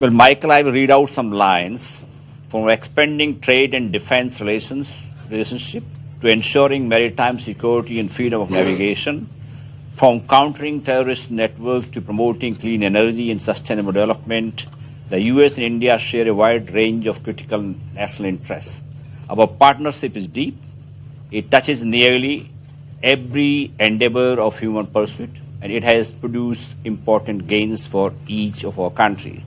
Well, Michael, I will read out some lines from expanding trade and defense relationship to ensuring maritime security and freedom of navigation, from countering terrorist networks to promoting clean energy and sustainable development. The US and India share a wide range of critical national interests. Our partnership is deep. It touches nearly every endeavor of human pursuit, and it has produced important gains for each of our countries.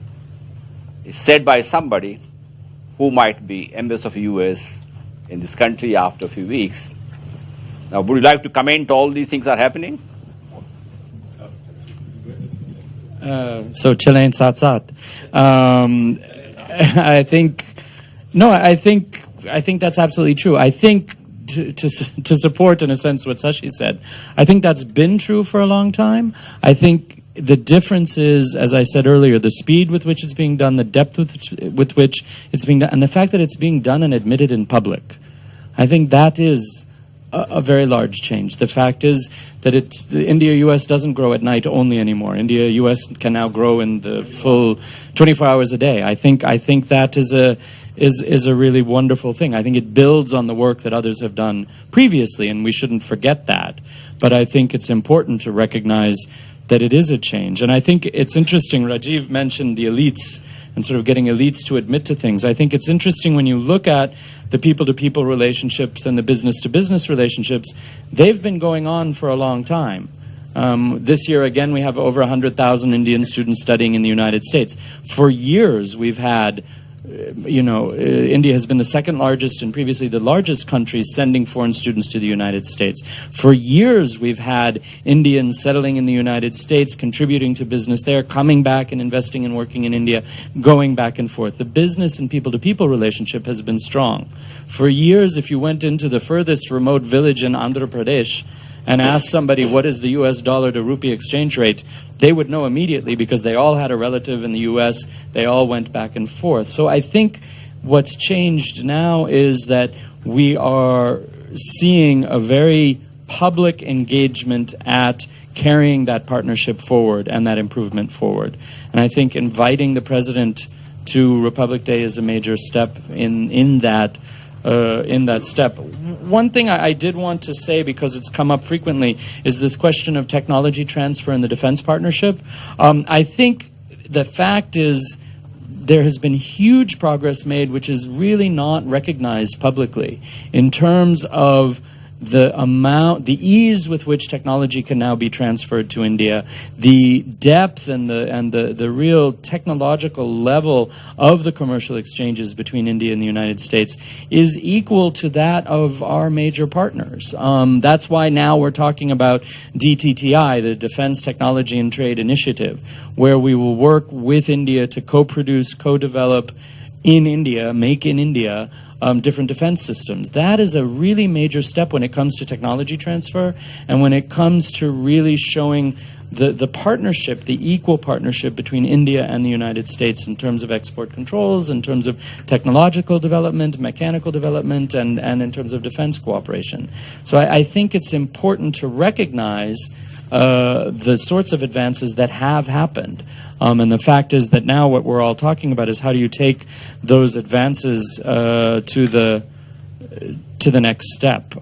It's said by somebody who might be ambassador of the US in this country after a few weeks. Now, would you like to comment all these things are happening? So Chilean sat sat. I think that's absolutely true. I think to support in a sense what Sashi said, I think that's been true for a long time. I think the difference is, as I said earlier, the speed with which it's being done, the depth with which it's being done, and the fact that it's being done and admitted in public. I think that is a very large change. The fact is that India-US doesn't grow at night only anymore. India-US can now grow in the full 24 hours a day. I think that is a really wonderful thing. I think it builds on the work that others have done previously, and we shouldn't forget that. But I think it's important to recognize that it is a change. And I think it's interesting, Rajiv mentioned the elites and sort of getting elites to admit to things. I think it's interesting when you look at the people-to-people relationships and the business-to-business relationships, they've been going on for a long time. This year, again, we have over 100,000 Indian students studying in the United States. For years, we've had India has been the second largest and previously the largest country sending foreign students to the United States. For years, we've had Indians settling in the United States, contributing to business there, coming back and investing and working in India, going back and forth. The business and people-to-people relationship has been strong. For years, if you went into the furthest remote village in Andhra Pradesh and asked somebody what is the US dollar to rupee exchange rate, they would know immediately because they all had a relative in the US. They all went back and forth. So I think what's changed now is that we are seeing a very public engagement at carrying that partnership forward and that improvement forward. And I think inviting the president to Republic Day is a major step in that step. One thing I did want to say, because it's come up frequently, is this question of technology transfer in the defense partnership. I think the fact is there has been huge progress made which is really not recognized publicly in terms of the ease with which technology can now be transferred to India, the depth and the real technological level of the commercial exchanges between India and the United States is equal to that of our major partners. That's why now we're talking about DTTI, the Defense Technology and Trade Initiative, where we will work with India to co-produce, co-develop in India, make in India, different defense systems. That is a really major step when it comes to technology transfer and when it comes to really showing the partnership, the equal partnership between India and the United States in terms of export controls, in terms of technological development, mechanical development, and in terms of defense cooperation. So I think it's important to recognize the sorts of advances that have happened. And the fact is that now what we're all talking about is how do you take those advances to the next step.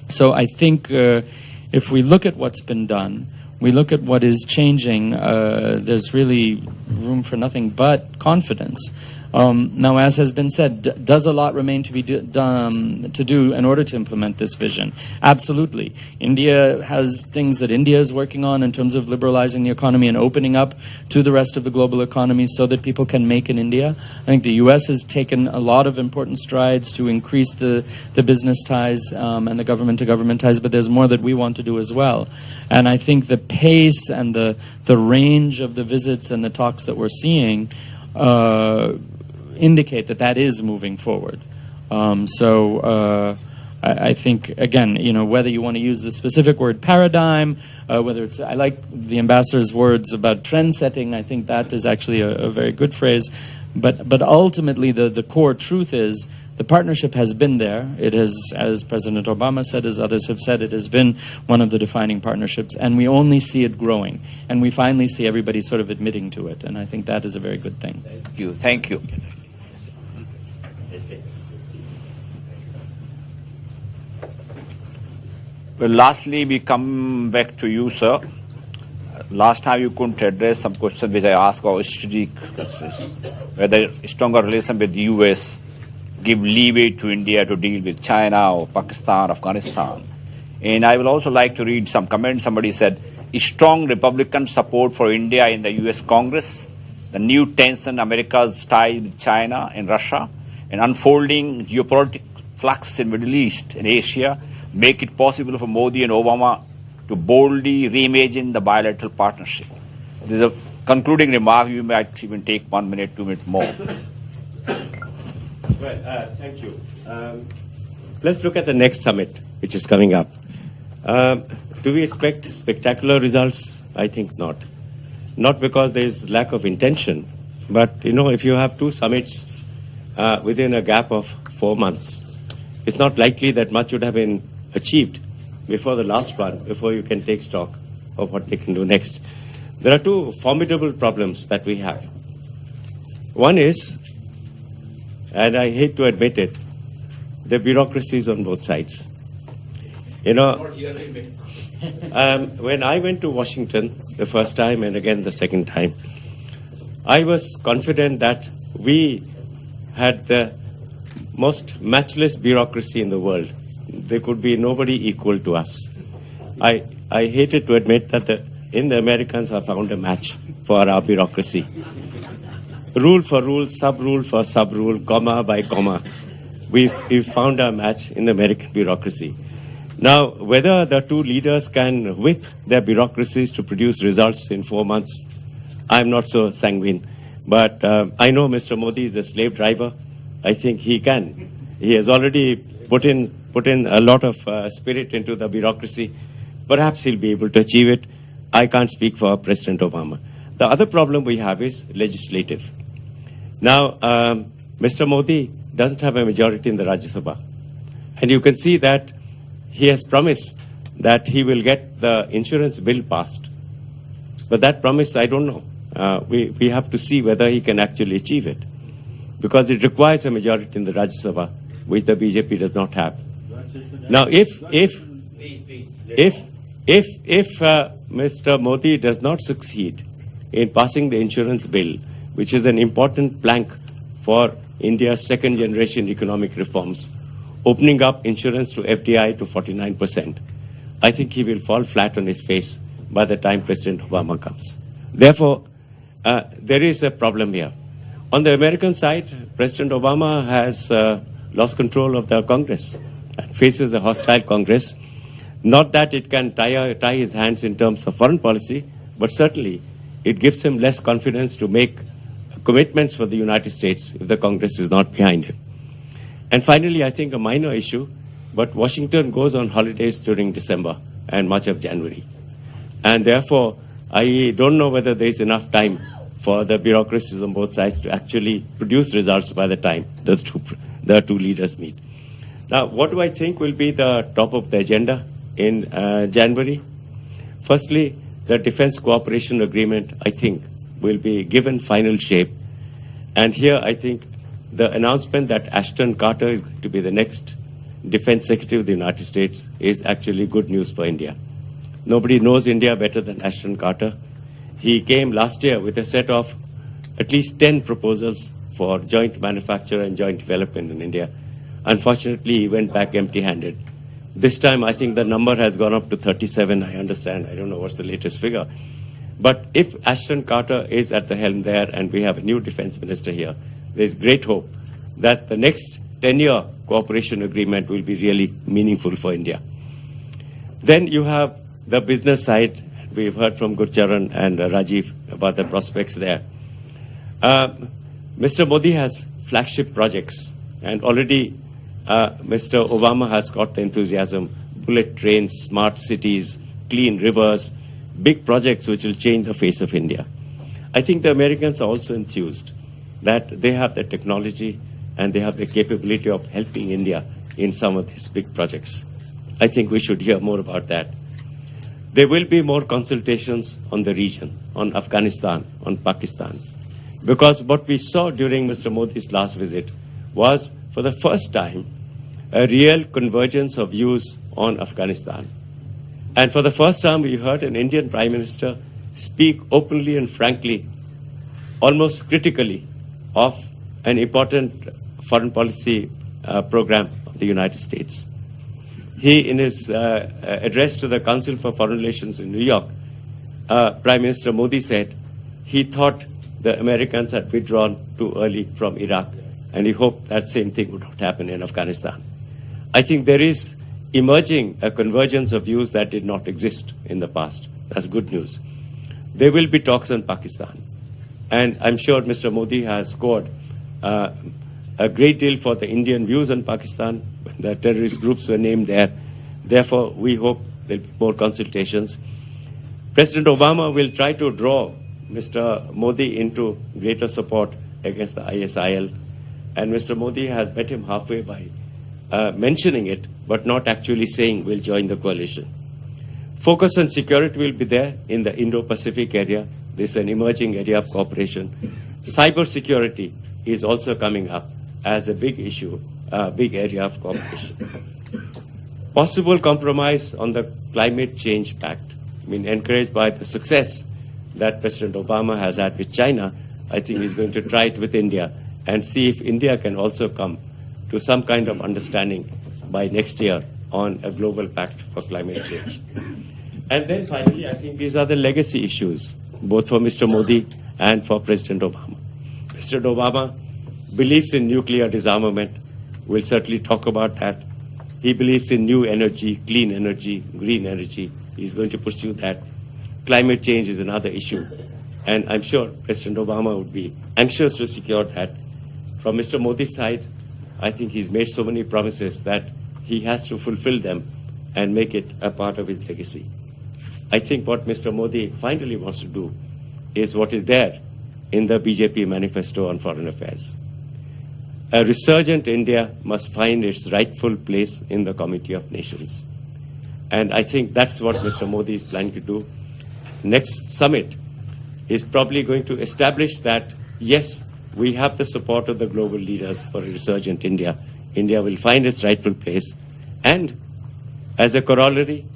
So I think if we look at what's been done, we look at what is changing, there's really room for nothing but confidence. Now, as has been said, does a lot remain to be done to do in order to implement this vision? Absolutely. India has things that India is working on in terms of liberalizing the economy and opening up to the rest of the global economy so that people can make in India. I think the U.S. has taken a lot of important strides to increase the business ties and the government-to-government ties, but there's more that we want to do as well. And I think the pace and the range of the visits and the talks that we're seeing indicate that is moving forward. I I think, again, whether you want to use the specific word paradigm, whether it's, I like the ambassador's words about trend setting. I think that is actually a very good phrase. But ultimately, the core truth is the partnership has been there. It has, as President Obama said, as others have said, it has been one of the defining partnerships, and we only see it growing. And we finally see everybody sort of admitting to it, and I think that is a very good thing. Thank you. Thank you. Well, lastly, we come back to you, sir. Last time you couldn't address some questions which I asked about strategic, whether stronger relation with the US give leeway to India to deal with China or Pakistan, Afghanistan. And I will also like to read some comments. Somebody said, strong Republican support for India in the US Congress, the new tension, America's ties with China and Russia, and unfolding geopolitical flux in Middle East and Asia make it possible for Modi and Obama to boldly reimagine the bilateral partnership. This is a concluding remark. You might even take 1 minute, 2 minutes more. Well, thank you. Let's look at the next summit, which is coming up. Do we expect spectacular results? I think not. Not because there is lack of intention, but if you have two summits within a gap of 4 months, it's not likely that much would have been achieved before the last one, before you can take stock of what they can do next. There are two formidable problems that we have. One is, and I hate to admit it, the bureaucracies on both sides. When I went to Washington the first time and again the second time, I was confident that we had the most matchless bureaucracy in the world. There could be nobody equal to us. I hated to admit that the Americans have found a match for our bureaucracy. Rule for rule, sub-rule for sub-rule, comma by comma. We found our match in the American bureaucracy. Now, whether the two leaders can whip their bureaucracies to produce results in 4 months, I'm not so sanguine. But I know Mr. Modi is a slave driver. I think he can. He has already put in a lot of spirit into the bureaucracy. Perhaps he'll be able to achieve it. I can't speak for President Obama. The other problem we have is legislative. Now, Mr. Modi doesn't have a majority in the Rajya Sabha. And you can see that he has promised that he will get the insurance bill passed. But that promise, I don't know. We have to see whether he can actually achieve it. Because it requires a majority in the Rajya Sabha, which the BJP does not have. Now, if Mr. Modi does not succeed in passing the insurance bill, which is an important plank for India's second-generation economic reforms, opening up insurance to FDI to 49%, I think he will fall flat on his face by the time President Obama comes. Therefore, there is a problem here. On the American side, President Obama has lost control of the Congress and faces a hostile Congress. Not that it can tie his hands in terms of foreign policy, but certainly it gives him less confidence to make commitments for the United States if the Congress is not behind him. And finally, I think a minor issue, but Washington goes on holidays during December and much of January. And therefore, I don't know whether there is enough time for the bureaucracies on both sides to actually produce results by the time the two leaders meet. Now, what do I think will be the top of the agenda in January? Firstly, the Defense Cooperation Agreement, I think, will be given final shape. And here, I think, the announcement that Ashton Carter is going to be the next Defense Secretary of the United States is actually good news for India. Nobody knows India better than Ashton Carter. He came last year with a set of at least 10 proposals for joint manufacture and joint development in India. Unfortunately, he went back empty-handed. This time, I think the number has gone up to 37, I understand. I don't know what's the latest figure. But if Ashton Carter is at the helm there and we have a new defense minister here, there's great hope that the next 10-year cooperation agreement will be really meaningful for India. Then you have the business side. We've heard from Gurcharan and Rajiv about the prospects there. Mr. Modi has flagship projects, and already Mr. Obama has got the enthusiasm, bullet trains, smart cities, clean rivers, big projects which will change the face of India. I think the Americans are also enthused that they have the technology and they have the capability of helping India in some of these big projects. I think we should hear more about that. There will be more consultations on the region, on Afghanistan, on Pakistan. Because what we saw during Mr. Modi's last visit was, for the first time, a real convergence of views on Afghanistan. And for the first time, we heard an Indian Prime Minister speak openly and frankly, almost critically, of an important foreign policy program of the United States. He, in his address to the Council for Foreign Relations in New York, Prime Minister Modi said he thought the Americans had withdrawn too early from Iraq, and he hoped that same thing would not happen in Afghanistan. I think there is emerging a convergence of views that did not exist in the past. That's good news. There will be talks on Pakistan, and I'm sure Mr. Modi has scored a great deal for the Indian views on Pakistan. The terrorist groups were named there. Therefore, we hope there will be more consultations. President Obama will try to draw Mr. Modi into greater support against the ISIL. And Mr. Modi has met him halfway by mentioning it, but not actually saying we'll join the coalition. Focus on security will be there in the Indo-Pacific area. This is an emerging area of cooperation. Cyber security is also coming up as a big issue, a big area of cooperation. Possible compromise on the Climate Change Pact. I mean, encouraged by the success that President Obama has had with China, I think he's going to try it with India and see if India can also come to some kind of understanding by next year on a global pact for climate change. And then finally, I think these are the legacy issues, both for Mr. Modi and for President Obama. President Obama believes in nuclear disarmament. We'll certainly talk about that. He believes in new energy, clean energy, green energy. He's going to pursue that. Climate change is another issue. And I'm sure President Obama would be anxious to secure that. From Mr. Modi's side, I think he's made so many promises that he has to fulfill them and make it a part of his legacy. I think what Mr. Modi finally wants to do is what is there in the BJP manifesto on foreign affairs. A resurgent India must find its rightful place in the Committee of Nations. And I think that's what Mr. Modi is planning to do. Next summit is probably going to establish that, yes, we have the support of the global leaders for a resurgent India. India will find its rightful place. And as a corollary,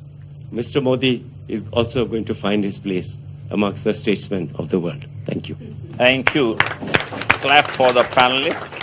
Mr. Modi is also going to find his place amongst the statesmen of the world. Thank you. Thank you. Clap for the panelists.